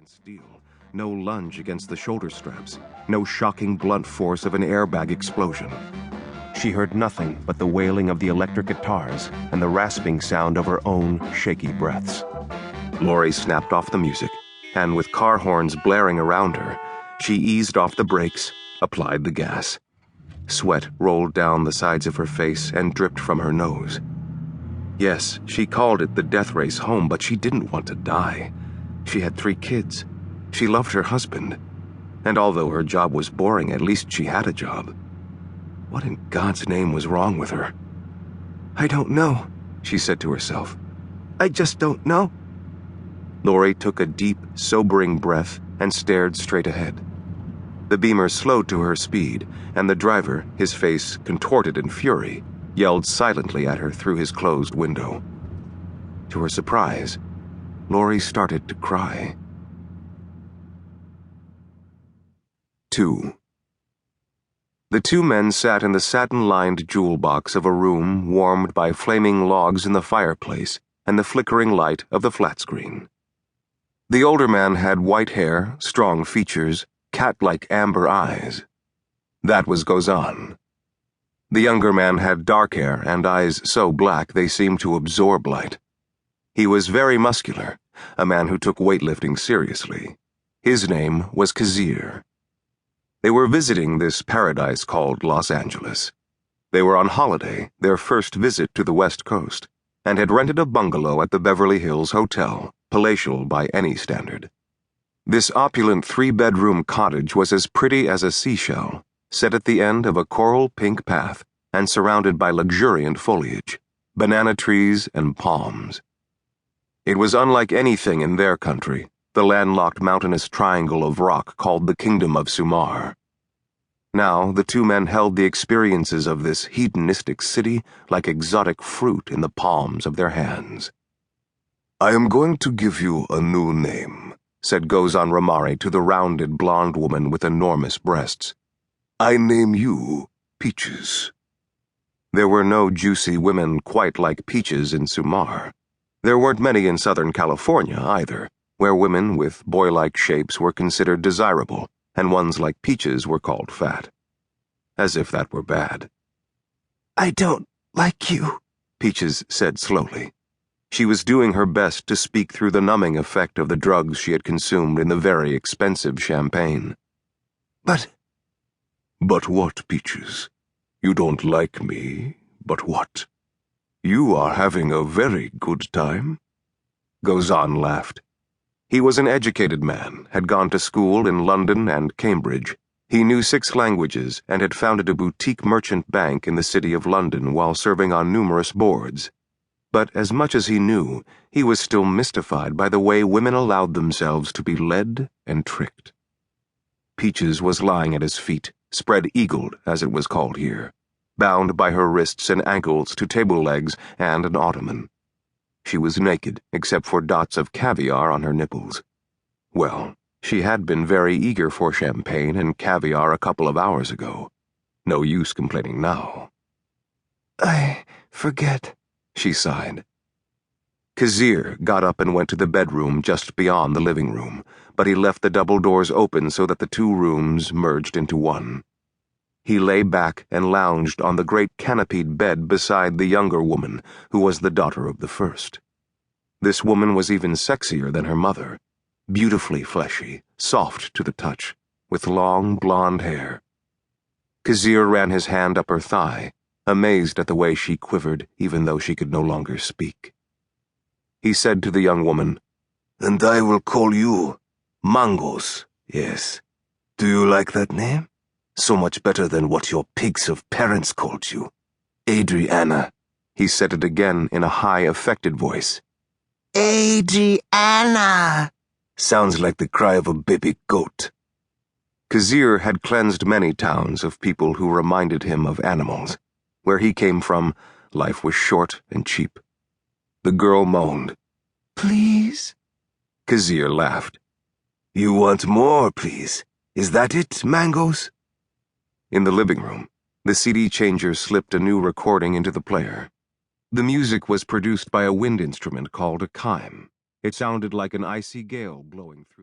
against steel, no lunge against the shoulder straps, no shocking blunt force of an airbag explosion. She heard nothing but the wailing of the electric guitars and the rasping sound of her own shaky breaths. Lori snapped off the music, and with car horns blaring around her, she eased off the brakes, applied the gas. Sweat rolled down the sides of her face and dripped from her nose. Yes, she called it the death race home, but she didn't want to die. She had 3 kids. She loved her husband. And although her job was boring, at least she had a job. What in God's name was wrong with her? "I don't know," she said to herself. "I just don't know." Lori took a deep, sobering breath and stared straight ahead. The Beamer slowed to her speed, and the driver, his face contorted in fury, yelled silently at her through his closed window. To her surprise, Lori started to cry. 2. The 2 men sat in the satin-lined jewel box of a room warmed by flaming logs in the fireplace and the flickering light of the flat screen. The older man had white hair, strong features, cat-like amber eyes. That was Gozan. The younger man had dark hair and eyes so black they seemed to absorb light. He was very muscular, a man who took weightlifting seriously. His name was Kazir. They were visiting this paradise called Los Angeles. They were on holiday, their first visit to the West Coast, and had rented a bungalow at the Beverly Hills Hotel, palatial by any standard. This opulent 3-bedroom cottage was as pretty as a seashell, set at the end of a coral-pink path and surrounded by luxuriant foliage, banana trees and palms. It was unlike anything in their country, the landlocked mountainous triangle of rock called the Kingdom of Sumar. Now the 2 men held the experiences of this hedonistic city like exotic fruit in the palms of their hands. "I am going to give you a new name," said Gozan Ramari to the rounded blonde woman with enormous breasts. "I name you Peaches." There were no juicy women quite like Peaches in Sumar. There weren't many in Southern California either, where women with boy-like shapes were considered desirable, and ones like Peaches were called fat. As if that were bad. "I don't like you," Peaches said slowly. She was doing her best to speak through the numbing effect of the drugs she had consumed in the very expensive champagne. But what, Peaches? You don't like me, but what? You are having a very good time?" Gozan laughed. He was an educated man, had gone to school in London and Cambridge. He knew 6 languages and had founded a boutique merchant bank in the city of London while serving on numerous boards. But as much as he knew, he was still mystified by the way women allowed themselves to be led and tricked. Peaches was lying at his feet, spread-eagled, as it was called here, bound by her wrists and ankles to table legs and an ottoman. She was naked, except for dots of caviar on her nipples. Well, she had been very eager for champagne and caviar a couple of hours ago. No use complaining now. "I forget," she sighed. Kazir got up and went to the bedroom just beyond the living room, but he left the double doors open so that the 2 rooms merged into one. He lay back and lounged on the great canopied bed beside the younger woman, who was the daughter of the first. This woman was even sexier than her mother, beautifully fleshy, soft to the touch, with long blonde hair. Kazir ran his hand up her thigh, amazed at the way she quivered even though she could no longer speak. He said to the young woman, "And I will call you Mangos, yes. Do you like that name? So much better than what your pigs of parents called you. Adriana." He said it again in a high, affected voice. "Adriana!" Sounds like the cry of a baby goat. Kazir had cleansed many towns of people who reminded him of animals. Where he came from, life was short and cheap. The girl moaned. "Please?" Kazir laughed. "You want more, please? Is that it, Mangoes?" In the living room, the CD changer slipped a new recording into the player. The music was produced by a wind instrument called a chime. It sounded like an icy gale blowing through.